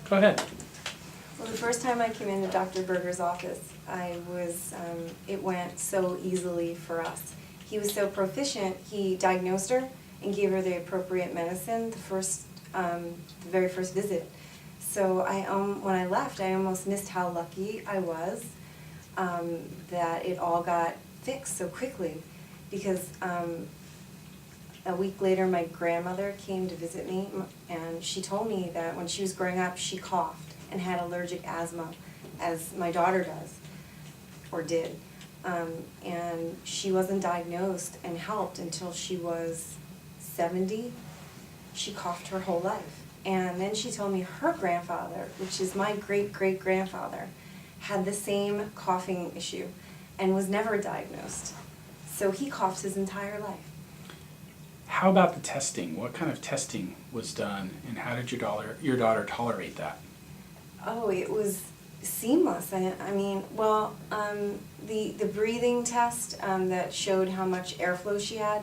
Go ahead. Well, the first time I came into Dr. Berger's office, it went so easily for us. He was so proficient, he diagnosed her and gave her the appropriate medicine the very first visit. So when I left, I almost missed how lucky I was that it all got fixed so quickly, because a week later my grandmother came to visit me, and she told me that when she was growing up she coughed and had allergic asthma, as my daughter does, or did. And she wasn't diagnosed and helped until she was 70. She coughed her whole life. And then she told me her grandfather, which is my great-great-grandfather, had the same coughing issue and was never diagnosed. So he coughed his entire life. How about the testing? What kind of testing was done, and how did your daughter tolerate that? Oh, it was seamless. I mean, well, the breathing test that showed how much airflow she had,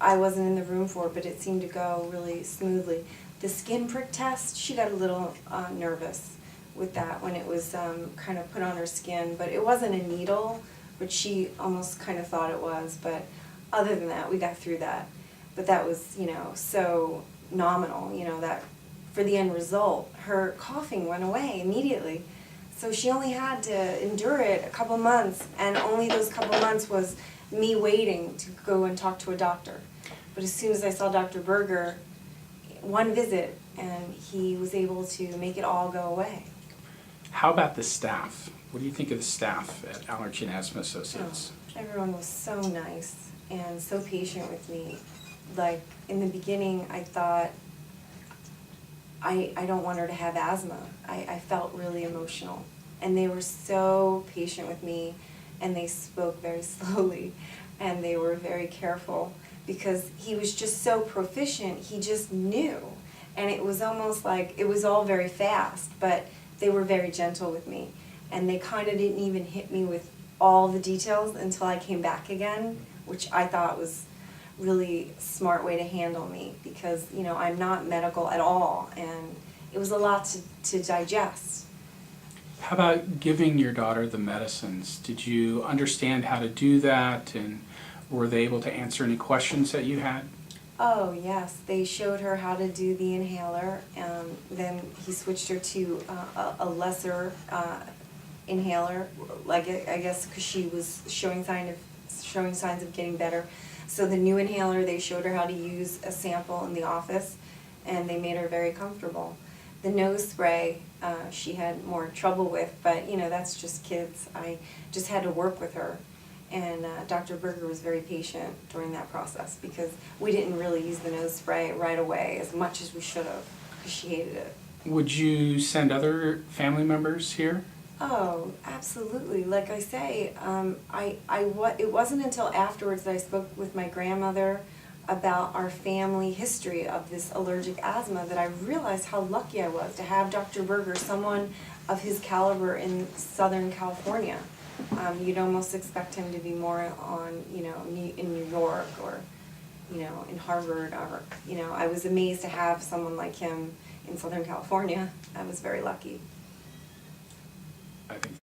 I wasn't in the room for, but it seemed to go really smoothly. The skin prick test, she got a little nervous with that when it was kind of put on her skin, but it wasn't a needle, which she almost kind of thought it was, but other than that, we got through that. But that was, so nominal, that for the end result, her coughing went away immediately. So she only had to endure it a couple months, and only those couple months was me waiting to go and talk to a doctor. But as soon as I saw Dr. Berger, one visit, and he was able to make it all go away. How about the staff? What do you think of the staff at Allergy and Asthma Associates? Oh, everyone was so nice and so patient with me. Like, in the beginning, I thought, I don't want her to have asthma. I felt really emotional. And they were so patient with me, and they spoke very slowly, and they were very careful, because he was just so proficient, he just knew. And it was almost like, it was all very fast, but they were very gentle with me. And they kind of didn't even hit me with all the details until I came back again, which I thought was really smart way to handle me, because I'm not medical at all, and it was a lot to digest. How about giving your daughter the medicines? Did you understand how to do that, and were they able to answer any questions that you had? Oh yes, they showed her how to do the inhaler, then he switched her to a lesser inhaler, like I guess because she was showing signs of getting better. So the new inhaler, they showed her how to use a sample in the office, and they made her very comfortable. The nose spray, she had more trouble with, but that's just kids. I just had to work with her, and Dr. Berger was very patient during that process, because we didn't really use the nose spray right away as much as we should have, because she hated it. Would you send other family members here? Oh, absolutely. Like I say, it wasn't until afterwards that I spoke with my grandmother about our family history of this allergic asthma that I realized how lucky I was to have Dr. Berger, someone of his caliber in Southern California. You'd almost expect him to be more on, in New York, or, in Harvard, or, I was amazed to have someone like him in Southern California. I was very lucky. I think